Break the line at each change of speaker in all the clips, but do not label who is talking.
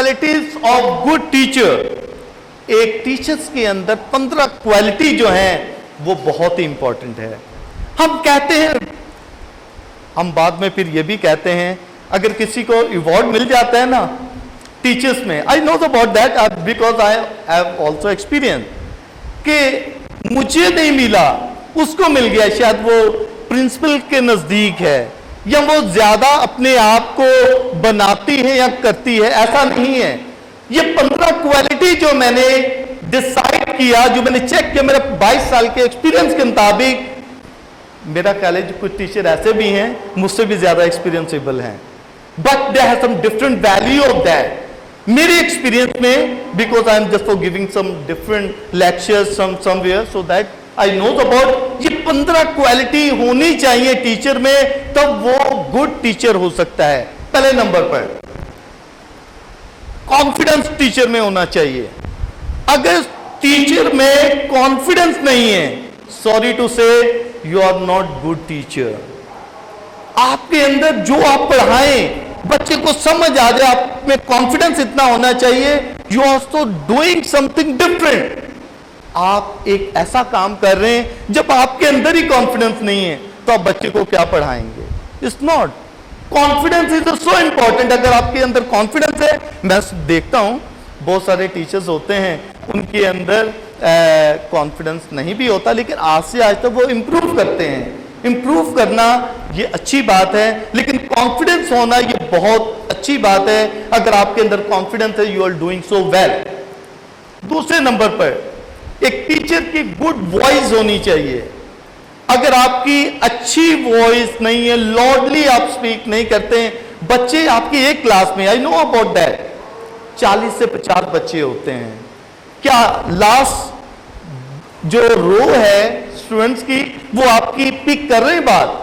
Qualities of good teacher. एक teachers के अंदर 15 क्वालिटी जो है वो बहुत ही इंपॉर्टेंट है। हम कहते हैं, हम बाद में फिर ये भी कहते हैं, अगर किसी को अवार्ड मिल जाता है ना टीचर्स में, आई know about that because I have also experience, कि मुझे नहीं मिला उसको मिल गया, शायद वो प्रिंसिपल के नजदीक है या वो ज्यादा अपने आप को बनाती है या करती है, ऐसा नहीं है। ये 15 क्वालिटी जो मैंने डिसाइड किया, जो मैंने चेक किया मेरा 22 साल के एक्सपीरियंस के मुताबिक, मेरा कॉलेज कुछ टीचर ऐसे भी हैं मुझसे भी ज्यादा एक्सपीरियंसेबल हैं, but they have some different value of that. मेरे एक्सपीरियंस में, because I am just for giving some different lectures somewhere, so that I know about, ये 15 क्वालिटी होनी चाहिए टीचर में, तब वो गुड टीचर हो सकता है। पहले नंबर पर कॉन्फिडेंस टीचर में होना चाहिए। अगर टीचर में कॉन्फिडेंस नहीं है, sorry to say, you are not good teacher. आपके अंदर जो आप पढ़ाएं बच्चे को समझ आ जाए, आप में कॉन्फिडेंस इतना होना चाहिए, you are also doing something different. आप एक ऐसा काम कर रहे हैं जब आपके अंदर ही कॉन्फिडेंस नहीं है, तो आप बच्चे को क्या पढ़ाएंगे? It's not, confidence is so important. अगर आपके अंदर कॉन्फिडेंस है, मैं देखता हूं बहुत सारे टीचर्स होते हैं उनके अंदर कॉन्फिडेंस नहीं भी होता, लेकिन आज से आज तक वो इंप्रूव करते हैं। इंप्रूव करना ये अच्छी बात है, लेकिन कॉन्फिडेंस होना ये बहुत अच्छी बात है। अगर आपके अंदर कॉन्फिडेंस है, you are doing so well. दूसरे नंबर पर एक टीचर की गुड वॉइस होनी चाहिए। अगर आपकी अच्छी वॉइस नहीं है, लॉर्डली आप स्पीक नहीं करते हैं, बच्चे आपकी एक क्लास में, आई नो अबाउट दैट, 40 से 50 बच्चे होते हैं, क्या लास्ट जो रो है स्टूडेंट्स की वो आपकी पिक कर रहे हैं बात?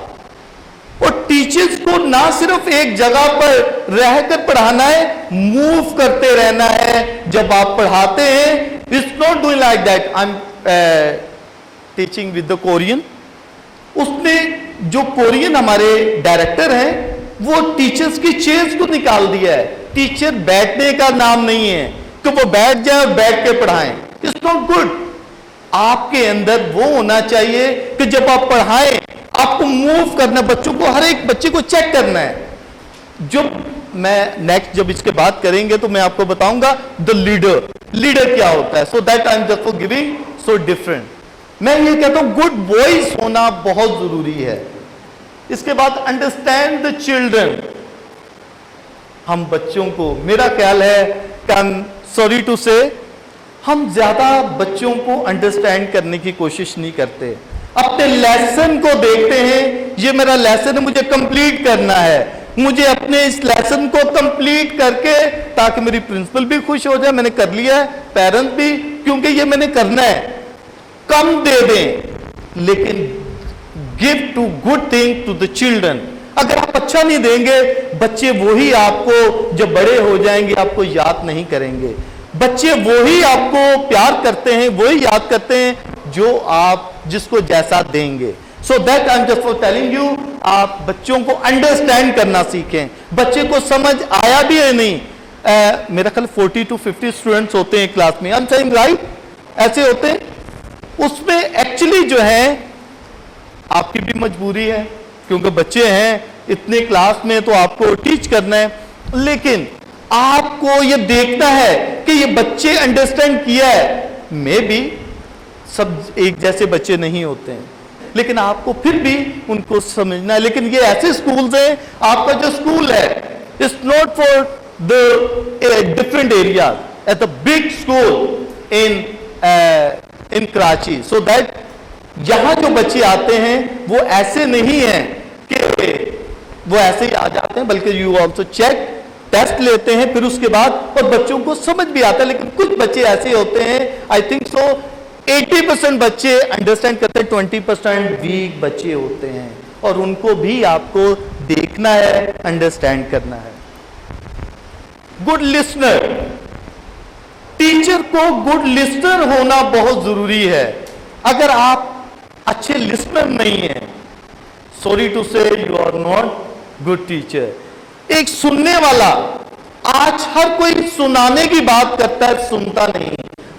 और टीचर्स को ना सिर्फ एक जगह पर रहकर पढ़ाना है, मूव करते रहना है जब आप पढ़ाते हैं। It's not doing like that. I am teaching with the Korean, उसने जो कोरियन हमारे डायरेक्टर हैं वो टीचर्स की चेयर्स को निकाल दिया है। टीचर बैठने का नाम नहीं है कि वो बैठ जाए और बैठ के पढ़ाएं, इट्स नॉट गुड। आपके अंदर वो होना चाहिए कि जब आप पढ़ाएं आपको मूव करना, बच्चों को, हर एक बच्चे को चेक करना है। जो मैं नेक्स्ट जब इसके बात करेंगे तो मैं आपको बताऊंगा द लीडर, लीडर क्या होता है। सो that I am just for giving so different. मैं ये कहता हूं गुड वॉइस होना बहुत जरूरी है। इसके बाद अंडरस्टैंड द चिल्ड्रन। हम बच्चों को, मेरा ख्याल है कि आई एम सॉरी टू से, हम ज्यादा बच्चों को अंडरस्टैंड करने की कोशिश नहीं करते। अपने लेसन को देखते हैं, ये मेरा लेसन है, मुझे कंप्लीट करना है, मुझे अपने इस लेसन को कंप्लीट करके, ताकि मेरी प्रिंसिपल भी खुश हो जाए, मैंने कर लिया है, पेरेंट्स भी, क्योंकि ये मैंने करना है। कम दे दें, लेकिन give to good thing to the children. अगर आप अच्छा नहीं देंगे, बच्चे वही आपको जब बड़े हो जाएंगे आपको याद नहीं करेंगे। बच्चे वही आपको प्यार करते हैं, वही याद करते हैं जो आप जिसको जैसा देंगे। सो that I am just for telling you, आप बच्चों को अंडरस्टैंड करना सीखें। बच्चे को समझ आया भी है नहीं, मेरा ख्याल 40 to 50 स्टूडेंट्स होते हैं क्लास में, आई एम सेइंग राइट, ऐसे होते हैं। उसमें एक्चुअली जो है आपकी भी मजबूरी है, क्योंकि बच्चे हैं इतने क्लास में, तो आपको टीच करना है, लेकिन आपको ये देखना है कि ये बच्चे अंडरस्टैंड किया है। मे बी सब एक जैसे बच्चे नहीं होते हैं, लेकिन आपको फिर भी उनको समझना है। लेकिन ये ऐसे स्कूल्स हैं, आपका जो स्कूल है it's not for the different area, at the big school in Karachi, so that यहां जो बच्चे आते हैं वो ऐसे नहीं है कि वो ऐसे ही आ जाते हैं, बल्कि यू ऑल्सो चेक, टेस्ट लेते हैं, फिर उसके बाद और बच्चों को समझ भी आता है। लेकिन कुछ बच्चे ऐसे होते हैं, आई थिंक सो 80% बच्चे अंडरस्टैंड करते हैं, 20% वीक बच्चे होते हैं, और उनको भी आपको देखना है, अंडरस्टैंड करना है। गुड लिसनर, टीचर को गुड लिसनर होना बहुत जरूरी है। अगर आप अच्छे लिसनर नहीं हैं, sorry to say, you are not good teacher. एक सुनने वाला, आज हर कोई सुनाने की बात करता है, सुनता नहीं।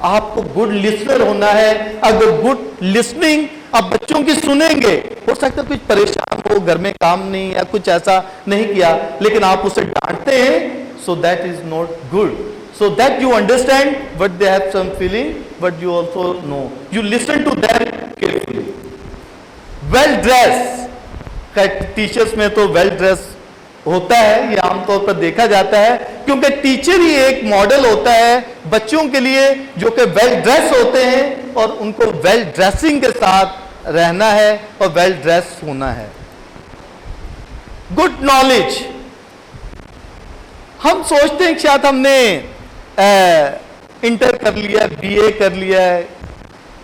आपको गुड लिसनर होना है। अगर गुड लिसनिंग आप बच्चों की सुनेंगे, हो सकता है कुछ परेशान हो, घर में काम नहीं या कुछ ऐसा नहीं किया, लेकिन आप उसे डांटते हैं, so that is not good. So that you understand what they have some feeling, but you also know. You listen to them carefully. Well dressed, teachers में तो वेल ड्रेस होता है, ये आमतौर पर देखा जाता है, क्योंकि टीचर ही एक मॉडल होता है बच्चों के लिए जो कि वेल ड्रेस होते हैं, और उनको वेल ड्रेसिंग के साथ रहना है और वेल ड्रेस होना है। गुड नॉलेज, हम सोचते हैं कि शायद हमने इंटर कर लिया, बीए कर लिया है,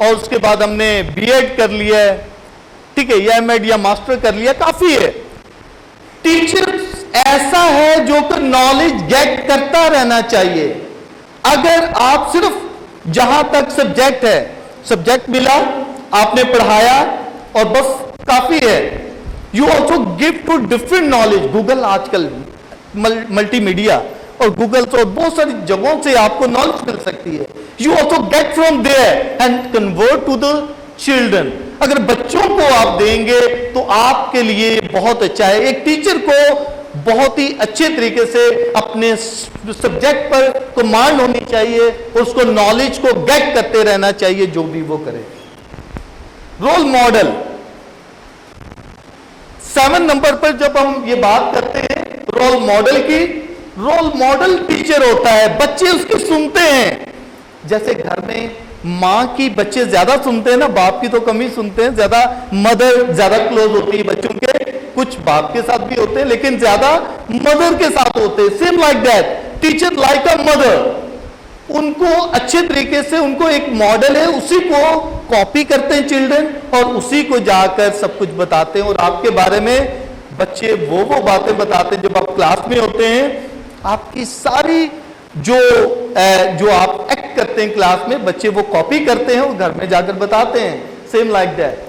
और उसके बाद हमने बीएड कर लिया है, ठीक है, या एमएड या मास्टर कर लिया, काफी है। टीचर ऐसा है जो कि नॉलेज गेट करता रहना चाहिए। अगर आप सिर्फ जहां तक सब्जेक्ट है, सब्जेक्ट मिला, आपने पढ़ाया और बस काफी है। You also give to different knowledge. Google आजकल मल्टीमीडिया और गूगल से और बहुत सारी जगहों से आपको नॉलेज मिल सकती है। You also get from there and convert to the children. अगर बच्चों को आप देंगे तो आपके लिए बहुत अच्छा है। एक टीचर को बहुत ही अच्छे तरीके से अपने सब्जेक्ट पर कमांड होनी चाहिए और उसको नॉलेज को गेट करते रहना चाहिए जो भी वो करे। रोल मॉडल, 7 नंबर पर जब हम ये बात करते हैं रोल मॉडल की, रोल मॉडल टीचर होता है, बच्चे उसकी सुनते हैं। जैसे घर में माँ की बच्चे ज्यादा सुनते हैं ना, बाप की तो कम ही सुनते हैं, ज्यादा मदर ज्यादा क्लोज होती है बच्चों के, कुछ बाप के साथ भी होते हैं लेकिन ज्यादा मदर के साथ होते हैं। Same like that teacher like a mother, उनको अच्छे तरीके से, उनको एक मॉडल है, उसी को कॉपी करते हैं चिल्ड्रन और उसी को जाकर सब कुछ बताते हैं। और आपके बारे में बच्चे वो बातें बताते हैं जब आप क्लास में होते हैं। आपकी सारी जो आप एक्ट करते हैं क्लास में, बच्चे वो कॉपी करते हैं और घर में जाकर बताते हैं। सेम लाइक दैट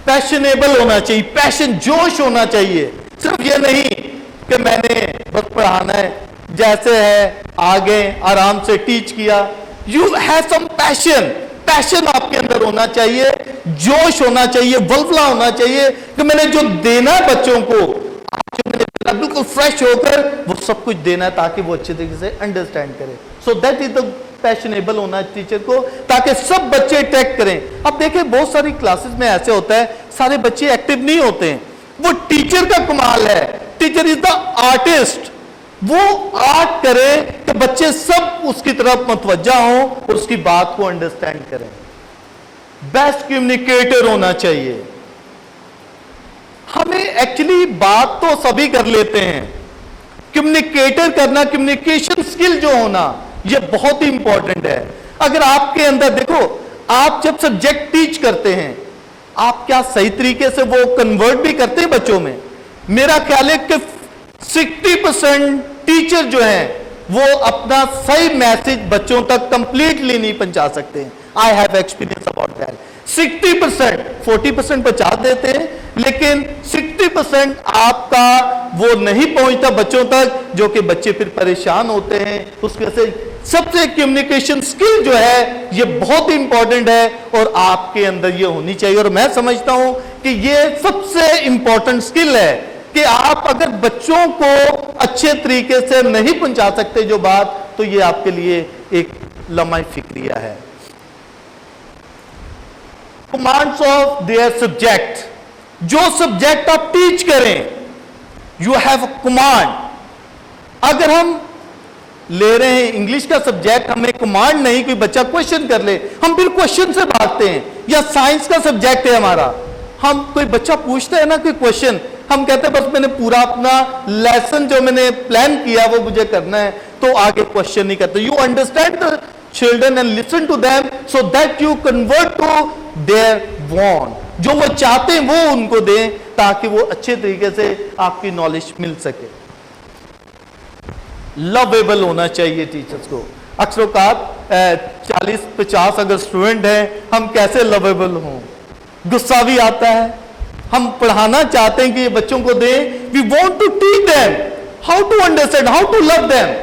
पैशनेबल होना चाहिए, पैशन, जोश होना चाहिए। सिर्फ ये नहीं कि मैंने बस पढ़ाना है, जैसे है आगे आराम से टीच किया। You have some passion, passion आपके अंदर होना चाहिए, जोश होना चाहिए, वल्वला होना चाहिए कि मैंने जो देना है बच्चों को, आज जो मैंने बिल्कुल फ्रेश होकर वो सब कुछ देना है ताकि वो अच्छे तरीके से अंडरस्टैंड करें। सो दैट इज द पैशनेबल होना है टीचर को, ताकि सब बच्चे अट्रैक्ट करें। अब देखें बहुत सारी क्लासेस में ऐसे होता है सारे बच्चे एक्टिव नहीं होते हैं, वो टीचर का कमाल है। टीचर इज द आर्टिस्ट, वो आर्ट करे कि बच्चे सब उसकी तरफ मुतवज्जा हों और उसकी बात को अंडरस्टैंड करें। बेस्ट कम्युनिकेटर होना चाहिए। हमें एक्चुअली बात तो सभी कर लेते हैं, कम्युनिकेटर करना, कम्युनिकेशन स्किल जो होना, ये बहुत ही इंपॉर्टेंट है। अगर आपके अंदर देखो, आप जब सब्जेक्ट टीच करते हैं, आप क्या सही तरीके से वो कन्वर्ट भी करते हैं बच्चों में? मेरा ख्याल है कि 60% टीचर जो हैं वो अपना सही मैसेज बच्चों तक कंप्लीटली नहीं पहुंचा सकते। I have experience about that. 60%, 40% पहुंचा देते हैं, लेकिन 60% आपका वो नहीं पहुंचता बच्चों तक, जो कि बच्चे फिर परेशान होते हैं। उसके से सबसे कम्युनिकेशन स्किल जो है ये बहुत इंपॉर्टेंट है और आपके अंदर ये होनी चाहिए। और मैं समझता हूं कि ये सबसे इंपॉर्टेंट स्किल है कि आप अगर बच्चों को अच्छे तरीके से नहीं पहुंचा सकते जो बात, तो ये आपके लिए एक लम्हा फिक्रिया है। कमांड्स ऑफ देयर सब्जेक्ट, जो सब्जेक्ट आप टीच करें, यू हैव अ कमांड। अगर हम ले रहे हैं इंग्लिश का सब्जेक्ट, हमें कमांड नहीं, कोई बच्चा क्वेश्चन कर ले, हम फिर क्वेश्चन से भागते हैं। या साइंस का सब्जेक्ट है हमारा, हम कोई बच्चा पूछता है ना कोई क्वेश्चन, हम कहते हैं बस मैंने पूरा अपना लेसन जो मैंने प्लान किया वो मुझे करना है, तो आगे क्वेश्चन नहीं करते। You understand the children and listen to them so that you convert to their want. जो वो चाहते हैं वो उनको दें ताकि वो अच्छे तरीके से आपकी नॉलेज मिल सके। लवेबल होना चाहिए टीचर्स को। अक्सर औकात 40-50 अगर स्टूडेंट हैं, हम कैसे लवेबल हों? गुस्सा भी आता है, हम पढ़ाना चाहते हैं कि ये बच्चों को दें, we want to teach them, how to understand, how to love them.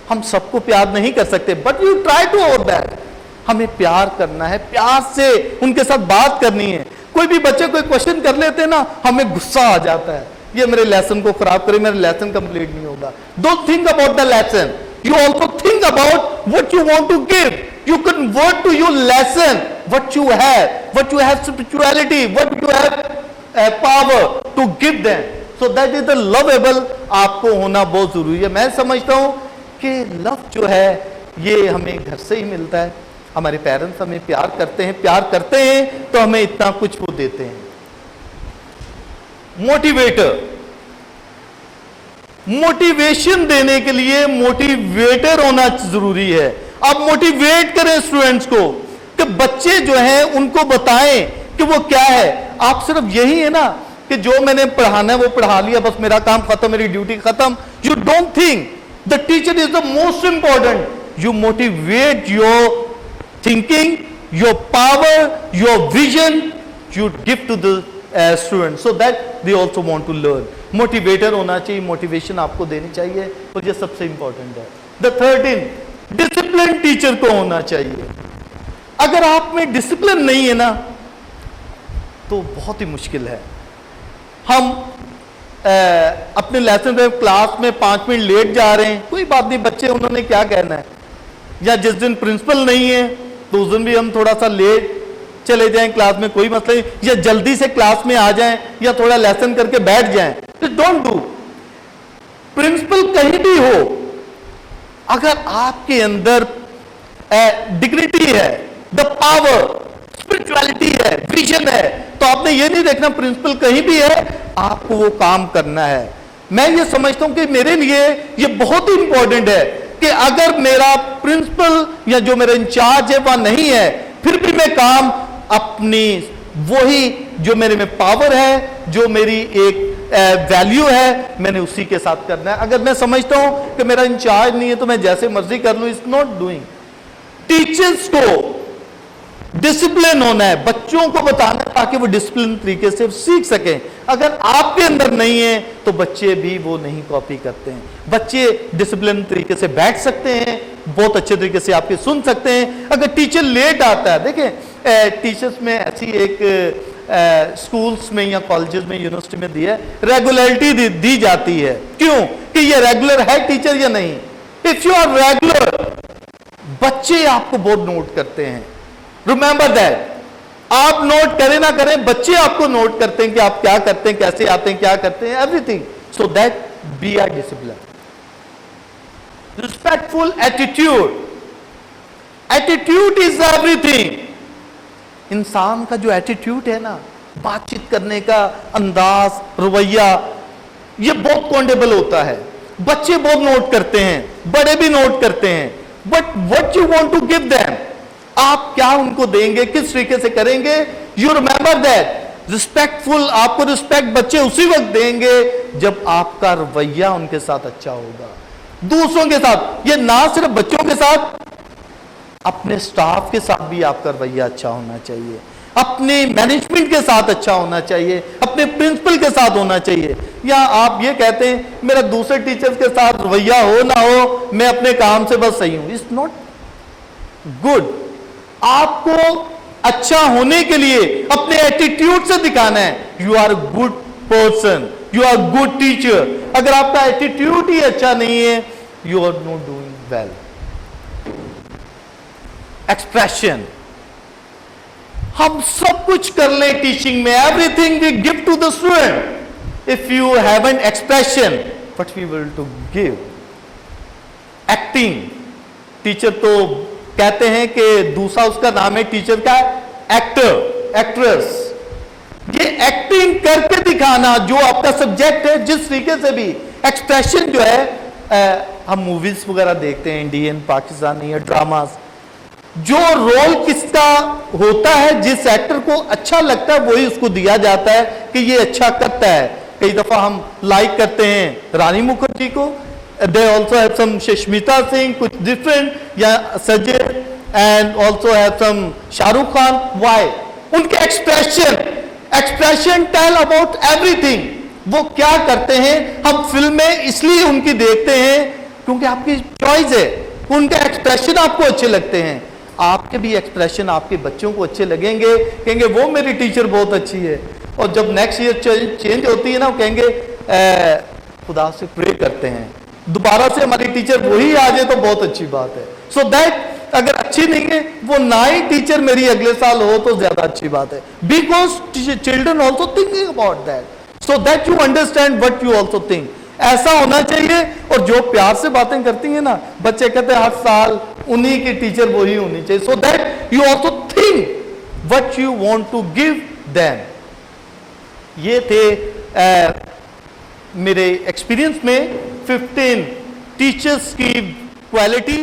हम सबको प्यार नहीं कर सकते, but you try to over that. हमें प्यार करना है, प्यार से उनके साथ बात करनी है। कोई भी बच्चे कोई क्वेश्चन कर लेते हैं ना, हमें गुस्सा आ जाता है, ये मेरे लेसन को खराब करे, मेरा लेसन कंप्लीट नहीं होगा। Don't think about the lesson, you also think about what you want to give. You convert to your lesson what you have spirituality, what you have power to give them. So that is the lovable आपको होना बहुत जरूरी है। मैं समझता हूं कि love जो है ये हमें घर से ही मिलता है। हमारे पेरेंट्स हमें प्यार करते हैं तो हमें इतना कुछ वो देते हैं। मोटिवेटर, मोटिवेशन देने के लिए मोटिवेटर होना जरूरी है। आप मोटिवेट करें स्टूडेंट्स को कि बच्चे जो हैं उनको बताएं कि वो क्या है। आप सिर्फ यही है ना कि जो मैंने पढ़ाना है वो पढ़ा लिया, बस मेरा काम खत्म, मेरी ड्यूटी खत्म। You don't think the teacher is the most important. You motivate your thinking, your power, your vision, you give to the student so that they also want to learn. Motivator होना चाहिए, motivation आपको देनी चाहिए, और ये सबसे important है। The third in discipline teacher को होना चाहिए। अगर आप में डिसिप्लिन नहीं है ना तो बहुत ही मुश्किल है। हम अपने लेसन में क्लास में 5 मिनट लेट जा रहे हैं, कोई बात नहीं, बच्चे उन्होंने क्या कहना है। या जिस दिन प्रिंसिपल नहीं है तो उस दिन भी हम थोड़ा सा लेट चले जाएं क्लास में, कोई मसला नहीं, या जल्दी से क्लास में आ जाएं या थोड़ा लेसन करके बैठ जाएं, तो डोंट डू। प्रिंसिपल कहीं भी हो, अगर आपके अंदर डिग्निटी है, द पावर, स्पिरिचुअलिटी है, विजन है, तो आपने ये नहीं देखना प्रिंसिपल कहीं भी है, आपको वो काम करना है। मैं ये समझता हूं कि मेरे लिए ये बहुत ही इंपॉर्टेंट है कि अगर मेरा प्रिंसिपल या जो मेरा इंचार्ज है वह नहीं है, फिर भी मैं काम अपनी वही जो मेरे में पावर है, जो मेरी एक वैल्यू है, मैंने उसी के साथ करना है। अगर मैं समझता हूं कि मेरा इंचार्ज नहीं है तो मैं जैसे मर्जी कर लूं, इट्स नॉट डूइंग। टीचर्स को डिसिप्लिन होना है, बच्चों को बताना है ताकि वो डिसिप्लिन तरीके से सीख सकें। अगर आपके अंदर नहीं है तो बच्चे भी वो नहीं कॉपी करते हैं। बच्चे डिसिप्लिन तरीके से बैठ सकते हैं, बहुत अच्छे तरीके से आपके सुन सकते हैं। अगर टीचर लेट आता है, देखें टीचर्स में ऐसी एक स्कूल्स में या कॉलेजेस में, यूनिवर्सिटी में दी है, रेगुलरिटी दी जाती है। क्यों? कि ये रेगुलर है टीचर या नहीं। इफ यू आर रेगुलर, बच्चे आपको बहुत नोट करते हैं। रिमेंबर दैट, आप नोट करें ना करें, बच्चे आपको नोट करते हैं कि आप क्या करते हैं, कैसे आते हैं, क्या करते हैं, everything. So that we are discipline. Respectful attitude, attitude is everything. इंसान का जो एटीट्यूड है ना, बातचीत करने का अंदाज, रवैया, ये बहुत काउंटेबल होता है। बच्चे बहुत नोट करते हैं, बड़े भी नोट करते हैं। But what you want to give them, आप क्या उनको देंगे, किस तरीके से करेंगे। यू रिमेंबर दैट रिस्पेक्टफुल, आपको रिस्पेक्ट बच्चे उसी वक्त देंगे जब आपका रवैया उनके साथ अच्छा होगा, दूसरों के साथ। ये ना सिर्फ बच्चों के साथ, अपने स्टाफ के साथ भी आपका रवैया अच्छा होना चाहिए, अपने मैनेजमेंट के साथ अच्छा होना चाहिए, अपने प्रिंसिपल के साथ होना चाहिए। या आप ये कहते हैं मेरा दूसरे टीचर्स के साथ रवैया हो ना हो, मैं अपने काम से बस सही हूं, इट्स नॉट गुड। आपको अच्छा होने के लिए अपने एटीट्यूड से दिखाना है, you are good person, you are good teacher. अगर आपका एटीट्यूड ही अच्छा नहीं है, you are not doing well. Expression, हम सब कुछ कर ले टीचिंग में, everything we give to the student. If you have an expression, what we will to give. Acting, teacher तो कहते हैं कि दूसरा उसका नाम है टीचर का एक्टर, एक्ट्रेस। ये एक्टिंग करके दिखाना, जो आपका सब्जेक्ट है, जिस तरीके से भी एक्सप्रेशन जो है, हम मूवीज वगैरह देखते हैं, इंडियन, पाकिस्तानी या ड्रामास, जो रोल किसका होता है, जिस एक्टर को अच्छा लगता है वही उसको दिया जाता है कि ये अच्छा करता है। कई दफा हम लाइक करते हैं रानी मुखर्जी को, they also have some Shashmita Singh, कुछ different, या सजय, and also have some Shahrukh Khan. Why? उनके expression tell about everything। वो क्या करते हैं, हम फिल्में इसलिए उनकी देखते हैं क्योंकि आपकी चॉइस है, उनके एक्सप्रेशन आपको अच्छे लगते हैं। आपके भी एक्सप्रेशन आपके बच्चों को अच्छे लगेंगे, कहेंगे वो मेरी टीचर बहुत अच्छी है। और जब नेक्स्ट ईयर चेंज होती है ना, वो कहेंगे खुदा से प्रे करते हैं दोबारा से हमारी टीचर वही आ जाए तो बहुत अच्छी बात है। सो दैट अगर अच्छी नहीं है, वो ना ही टीचर मेरी अगले साल हो तो ज्यादा अच्छी बात है। Because children also thinking about that, so that you understand what you also think. ऐसा होना चाहिए। और जो प्यार से बातें करती है ना, बच्चे कहते हैं हर साल उन्हीं की टीचर वही होनी चाहिए। So that you also think what you want to give them. ये थे मेरे एक्सपीरियंस में 15 टीचर्स की क्वालिटी